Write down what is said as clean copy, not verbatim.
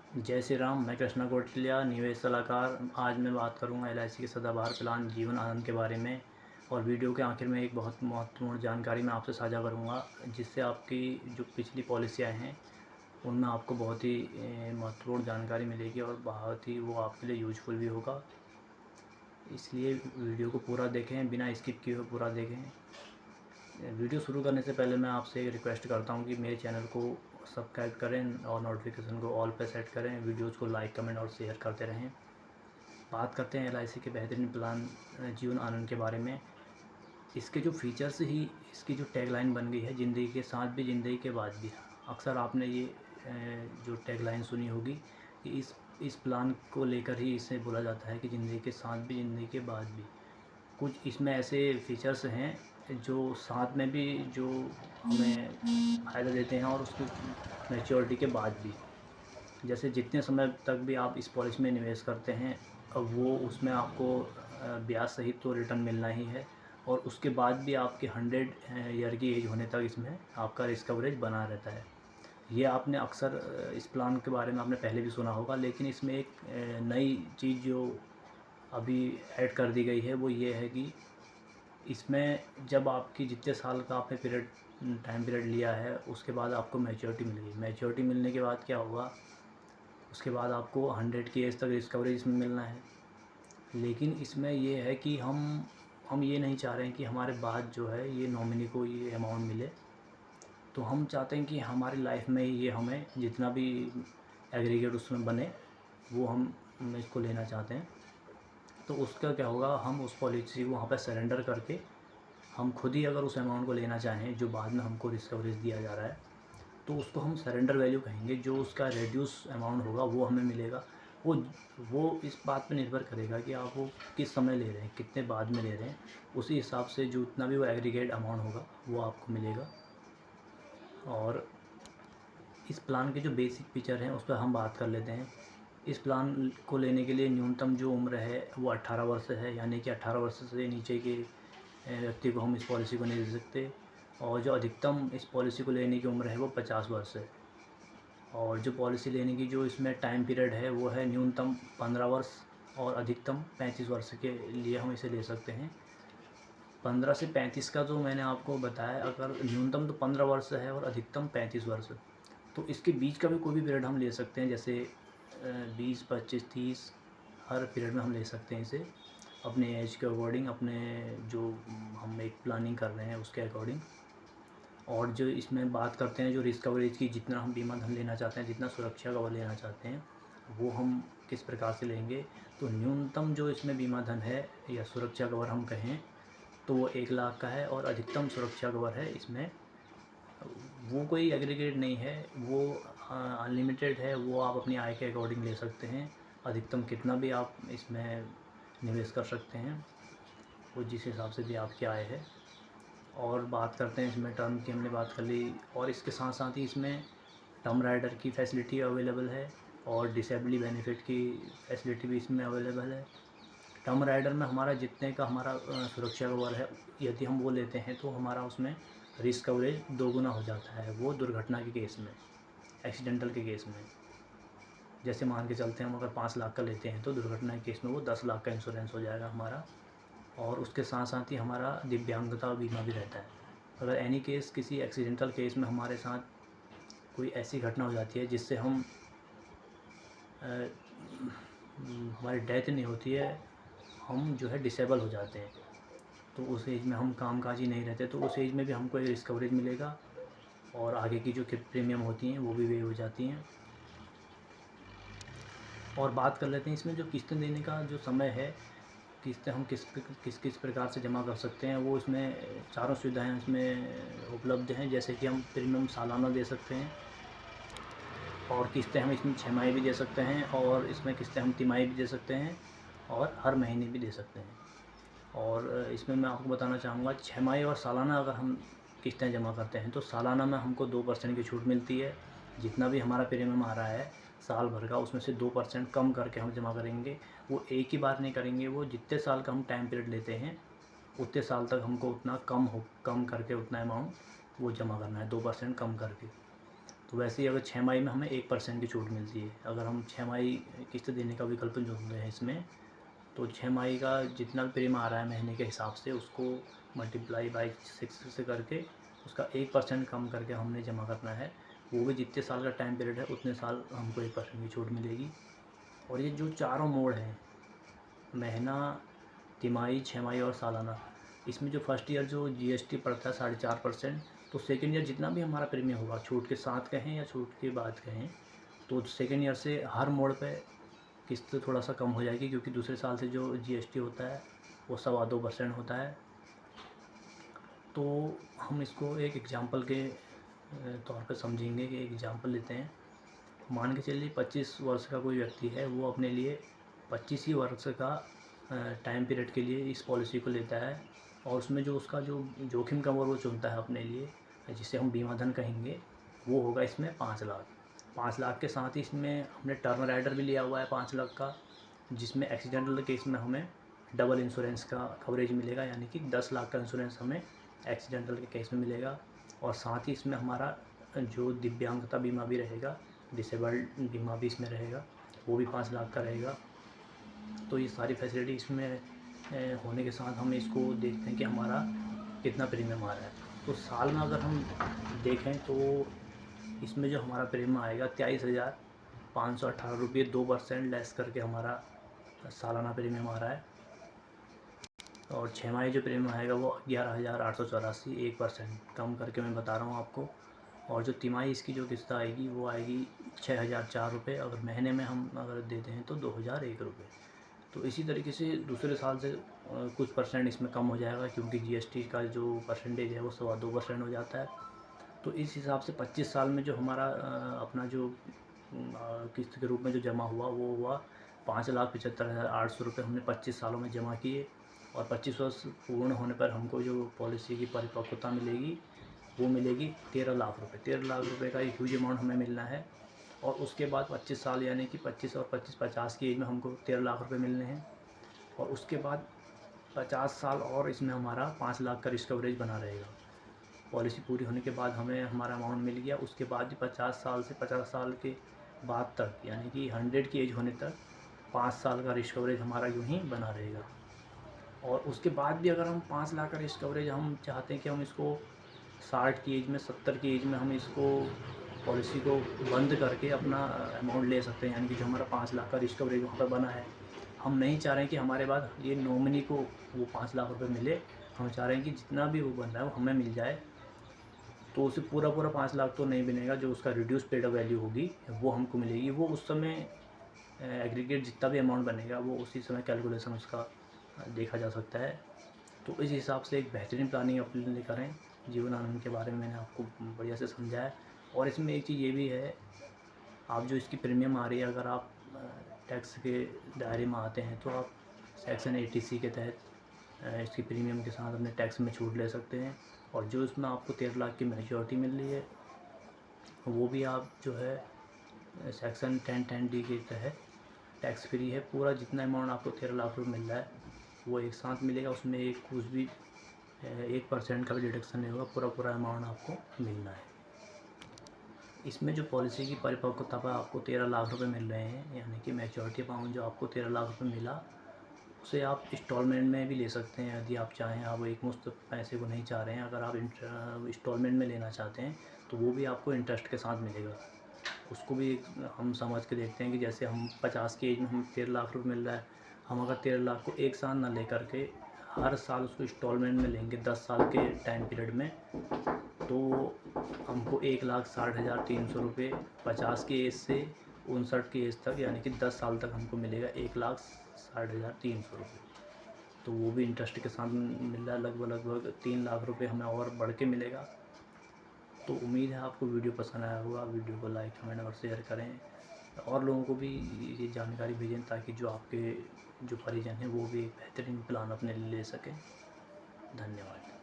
जय श्री राम। मैं कृष्णा कौटिल्या, निवेश सलाहकार। आज मैं बात करूंगा एलआईसी के सदाबहार प्लान जीवन आनंद के बारे में। और वीडियो के आखिर में एक बहुत महत्वपूर्ण जानकारी मैं आपसे साझा करूंगा, जिससे आपकी जो पिछली पॉलिसियां हैं उनमें आपको बहुत ही महत्वपूर्ण जानकारी मिलेगी और बहुत ही वो आपके लिए यूजफुल भी होगा। इसलिए वीडियो को पूरा देखें, बिना स्किप किए हुए पूरा देखें। वीडियो शुरू करने से पहले मैं आपसे एक रिक्वेस्ट करता हूं कि मेरे चैनल को सब्सक्राइब करें और नोटिफिकेशन को ऑल पे सेट करें। वीडियोस को लाइक, कमेंट और शेयर करते रहें। बात करते हैं एलआईसी के बेहतरीन प्लान जीवन आनंद के बारे में। इसके जो फीचर्स ही इसकी जो टैगलाइन बन गई है, ज़िंदगी के साथ भी ज़िंदगी के बाद भी। अक्सर आपने ये जो टैगलाइन सुनी होगी कि इस प्लान को लेकर ही इसे बोला जाता है कि ज़िंदगी के साथ भी ज़िंदगी के बाद भी। कुछ इसमें ऐसे फीचर्स हैं जो साथ में भी जो हमें फ़ायदा देते हैं और उसकी मैच्योरिटी के बाद भी। जैसे जितने समय तक भी आप इस पॉलिसी में निवेश करते हैं, अब वो उसमें आपको ब्याज सहित तो रिटर्न मिलना ही है, और उसके बाद भी आपके 100 ईयर की एज होने तक इसमें आपका रिस्क कवरेज बना रहता है। ये आपने अक्सर इस प्लान के बारे में आपने पहले भी सुना होगा, लेकिन इसमें एक नई चीज़ जो अभी ऐड कर दी गई है वो ये है कि इसमें जब आपकी जितने साल का आपने टाइम पीरियड लिया है, उसके बाद आपको मैच्योरिटी मिल गई। मैच्योरिटी मिलने के बाद क्या होगा, उसके बाद आपको 100 की एज तक रिस्क कवरेज इसमें मिलना है। लेकिन इसमें ये है कि हम ये नहीं चाह रहे हैं कि हमारे बाद जो है ये नॉमिनी को ये अमाउंट मिले। तो हम चाहते हैं कि हमारी लाइफ में ही ये हमें जितना भी एग्रीगेट उसमें बने वो हम इसको लेना चाहते हैं। तो उसका क्या होगा, हम उस पॉलिसी को वहाँ पर सरेंडर करके हम खुद ही अगर उस अमाउंट को लेना चाहें जो बाद में हमको रिस्क कवरेज दिया जा रहा है, तो उसको हम सरेंडर वैल्यू कहेंगे। जो उसका रिड्यूस अमाउंट होगा वो हमें मिलेगा। वो इस बात पे निर्भर करेगा कि आप वो किस समय ले रहे हैं, कितने बाद में ले रहे हैं। उसी हिसाब से जो उतना भी वो एग्रीगेट अमाउंट होगा वो आपको मिलेगा। और इस प्लान के जो बेसिक फीचर हैं उस पर हम बात कर लेते हैं। इस प्लान को लेने के लिए न्यूनतम जो उम्र है वो 18 वर्ष है, यानी कि 18 वर्ष से नीचे के व्यक्ति को हम इस पॉलिसी को नहीं दे सकते। और जो अधिकतम इस पॉलिसी को लेने की उम्र है वो 50 वर्ष है। और जो पॉलिसी लेने की जो इसमें टाइम पीरियड है वो है न्यूनतम 15 वर्ष और अधिकतम 35 वर्ष के लिए हम इसे ले सकते हैं। 15 से 35 का जो मैंने आपको बताया, अगर न्यूनतम तो 15 वर्ष है और अधिकतम 35 वर्ष, तो इसके बीच का भी कोई भी पीरियड हम ले सकते हैं। जैसे 20, 25, 30 हर पीरियड में हम ले सकते हैं इसे, अपने एज के अकॉर्डिंग, अपने जो हम एक प्लानिंग कर रहे हैं उसके अकॉर्डिंग। और जो इसमें बात करते हैं जो रिस्क कवरेज की, जितना हम बीमा धन लेना चाहते हैं, जितना सुरक्षा कवर लेना चाहते हैं, वो हम किस प्रकार से लेंगे। तो न्यूनतम जो इसमें बीमा धन है या सुरक्षा कवर हम कहें तो वो 1 लाख का है, और अधिकतम सुरक्षा कवर है इसमें वो कोई एग्रीगेट नहीं है, वो अनलिमिटेड है। वो आप अपनी आय के अकॉर्डिंग ले सकते हैं। अधिकतम कितना भी आप इसमें निवेश कर सकते हैं, वो जिस हिसाब से भी आपकी आय है। और बात करते हैं इसमें टर्म की, हमने बात कर ली। और इसके साथ साथ ही इसमें टर्म राइडर की फैसिलिटी अवेलेबल है और डिसेबिलिटी बेनिफिट की फैसिलिटी भी इसमें अवेलेबल है। टर्म राइडर में हमारा जितने का हमारा सुरक्षा कवर है, यदि हम वो लेते हैं तो हमारा उसमें रिस्क कवरेज दोगुना हो जाता है। वो दुर्घटना के केस में, एक्सीडेंटल के केस में। जैसे मान के चलते हैं हम अगर 5 लाख का लेते हैं तो दुर्घटना के केस में वो 10 लाख का इंश्योरेंस हो जाएगा हमारा। और उसके साथ साथ ही हमारा दिव्यांगता बीमा भी रहता है। अगर एनी केस, किसी एक्सीडेंटल केस में हमारे साथ कोई ऐसी घटना हो जाती है जिससे हमारी डेथ नहीं होती है, हम जो है डिसेबल हो जाते हैं, तो उस एज में हम कामकाजी नहीं रहते, तो उस एज में भी हमको एक रिस्क कवरेज मिलेगा। और आगे की जो प्रीमियम होती हैं वो भी वेव हो जाती हैं। और बात कर लेते हैं इसमें जो किस्तें देने का जो समय है, किस्तें हम किस प्रकार से जमा कर सकते हैं। वो इसमें चारों सुविधाएं इसमें उपलब्ध हैं। जैसे कि हम प्रीमियम सालाना दे सकते हैं, और किस्तें हम इसमें 6 माही भी दे सकते हैं, और इसमें किस्तें हम तिमाही भी दे सकते हैं, और हर महीने भी दे सकते हैं। और इसमें मैं आपको बताना चाहूँगा, 6 माही और सालाना अगर हम किस्तें जमा करते हैं तो सालाना में हमको 2% की छूट मिलती है। जितना भी हमारा प्रीमियम आ रहा है साल भर का, उसमें से 2% कम करके हम जमा करेंगे। वो एक ही बार नहीं करेंगे, वो जितने साल का हम टाइम पीरियड लेते हैं उतने साल तक हमको उतना कम करके उतना अमाउंट वो जमा करना है, 2% कम करके। तो वैसे ही अगर 6 माही में हमें 1% की छूट मिलती है। अगर हम 6 माही किस्त देने का विकल्प चुनते हैं इसमें, तो 6 माही का जितना भी प्रीमियम आ रहा है महीने के हिसाब से उसको मल्टीप्लाई बाई 6 से करके उसका 1% कम करके हमने जमा करना है। वो भी जितने साल का टाइम पीरियड है उतने साल हमको 1% की छूट मिलेगी। और ये जो चारों मोड हैं, महीना, तिमाही, 6 माही और सालाना, इसमें जो फर्स्ट ईयर जो जीएसटी पड़ता है 4.5%, तो सेकेंड ईयर जितना भी हमारा प्रीमियम होगा, छूट के साथ कहें या छूट के बाद कहें, तो सेकेंड ईयर से हर मोड पे किस्त थोड़ा सा कम हो जाएगी, क्योंकि दूसरे साल से जो जीएसटी होता है वो 2.25% होता है। तो हम इसको एक एग्जांपल के तौर पर समझेंगे कि एग्जांपल लेते हैं। मान के चलिए 25 वर्ष का कोई व्यक्ति है, वो अपने लिए 25 ही वर्ष का टाइम पीरियड के लिए इस पॉलिसी को लेता है, और उसमें जो उसका जो जोखिम कवर वो चुनता है अपने लिए, जिसे हम बीमा धन कहेंगे, वो होगा इसमें 5 लाख। 5 लाख के साथ ही इसमें हमने टर्म राइडर भी लिया हुआ है 5 लाख का, जिसमें एक्सीडेंटल केस में हमें डबल इंश्योरेंस का कवरेज मिलेगा, यानी कि 10 लाख का इंश्योरेंस हमें एक्सीडेंटल के केस में मिलेगा। और साथ ही इसमें हमारा जो दिव्यांगता बीमा भी रहेगा, डिसेबल्ड बीमा भी इसमें रहेगा, वो भी 5 लाख का रहेगा। तो ये सारी फैसिलिटी इसमें होने के साथ हम इसको देखते हैं कि हमारा कितना प्रीमियम आ रहा है। तो साल में अगर हम देखें तो इसमें जो हमारा प्रीमियम आएगा 23,518 रुपये, 2% लेस करके हमारा सालाना प्रीमियम आ रहा है। और 6 माही जो प्रीमियम आएगा वो 11,884, 1% कम करके मैं बता रहा हूँ आपको। और जो तिमाही इसकी जो किस्त आएगी वो आएगी 6,004 रुपये, अगर महीने में हम अगर देते हैं तो 2,001 रुपये। तो इसी तरीके से दूसरे साल से कुछ परसेंट इसमें कम हो जाएगा, क्योंकि जीएसटी का जो परसेंटेज है वो 2.25% हो जाता है। तो इस हिसाब से 25 साल में जो हमारा अपना जो किस्त के रूप में जो जमा हुआ वो हुआ 5,75,800 रुपये हमने 25 सालों में जमा किए। और 25 वर्ष पूर्ण होने पर हमको जो पॉलिसी की परिपक्वता मिलेगी वो मिलेगी 13 लाख रुपये। 13 लाख रुपये का एक ह्यूज अमाउंट हमें मिलना है। और उसके बाद 25 साल यानी कि 25 और 25 50 की एज में हमको 13 लाख रुपये मिलने हैं। और उसके बाद 50 साल और इसमें हमारा 5 लाख का रिस्क कवरेज बना रहेगा। पॉलिसी पूरी होने के बाद हमें हमारा अमाउंट मिल गया। उसके बाद भी 50 साल से 50 साल के बाद तक, यानी कि 100 की एज होने तक 5 साल का रिस्क कवरेज हमारा यूँ ही बना रहेगा। और उसके बाद भी अगर हम 5 लाख का रिस्क कवरेज हम चाहते हैं कि हम इसको 60 की एज में, 70 की एज में हम इसको पॉलिसी को बंद करके अपना अमाउंट ले सकते हैं, यानी कि जो हमारा 5 लाख का रिस्क कवरेज वहाँ पर बना है, हम नहीं चाह रहे हैं कि हमारे बाद ये नॉमिनी को वो 5 लाख रुपए मिले। हम चाह रहे हैं कि जितना भी वो बन रहा है वो हमें मिल जाए। तो उसे पूरा 5 लाख तो नहीं बनेगा, जो उसका रिड्यूस पेड अप वैल्यू होगी वो हमको मिलेगी। वो उस समय एग्रीगेट जितना भी अमाउंट बनेगा वो उसी समय कैलकुलेशन उसका देखा जा सकता है। तो इस हिसाब से एक बेहतरीन प्लानिंग अपने करें। जीवन आनंद के बारे में मैंने आपको बढ़िया से समझाया। और इसमें एक चीज़ ये भी है, आप जो इसकी प्रीमियम आ रही है, अगर आप टैक्स के दायरे में आते हैं तो आप सेक्शन 80C के तहत इसकी प्रीमियम के साथ अपने टैक्स में छूट ले सकते हैं। और जो इसमें आपको 13 लाख की मैच्योरिटी मिल रही है वो भी आप जो है सेक्शन 10(10)D के तहत टैक्स फ्री है। पूरा जितना अमाउंट आपको 13 लाख रुपये मिल रहा है वो एक साथ मिलेगा, उसमें एक कुछ भी 1% का भी डिडक्शन नहीं होगा, पूरा अमाउंट आपको मिलना है। इसमें जो पॉलिसी की परिपक्वता पर आपको 13 लाख रुपए मिल रहे हैं, यानी कि मैच्योरिटी अमाउंट जो आपको 13 लाख रुपए मिला उसे आप इंस्टॉलमेंट में भी ले सकते हैं यदि आप चाहें। आप एक मुश्त पैसे को नहीं चाह रहे हैं, अगर आप इंस्टॉलमेंट में लेना चाहते हैं तो वो भी आपको इंटरेस्ट के साथ मिलेगा। उसको भी हम समझ के देखते हैं कि जैसे हम 50 की एज में हम 13 लाख रुपये मिल रहा है, हम अगर 13 लाख को एक साथ ना ले करके हर साल उसको इंस्टॉलमेंट में लेंगे 10 साल के टाइम पीरियड में, तो हमको 1,60,300 रुपये 50 की एज से 59 की एज तक, यानी कि 10 साल तक हमको मिलेगा 1,60,300 रुपये। तो वो भी इंटरेस्ट के साथ मिल रहा है। लगभग 3 लाख रुपये हमें और बढ़ के मिलेगा। तो उम्मीद है आपको वीडियो पसंद आया होगा। वीडियो को लाइक, कमेंट और शेयर करें, और लोगों को भी ये जानकारी भेजें ताकि जो आपके जो परिजन हैं वो भी एक बेहतरीन प्लान अपने लिए ले सकें। धन्यवाद।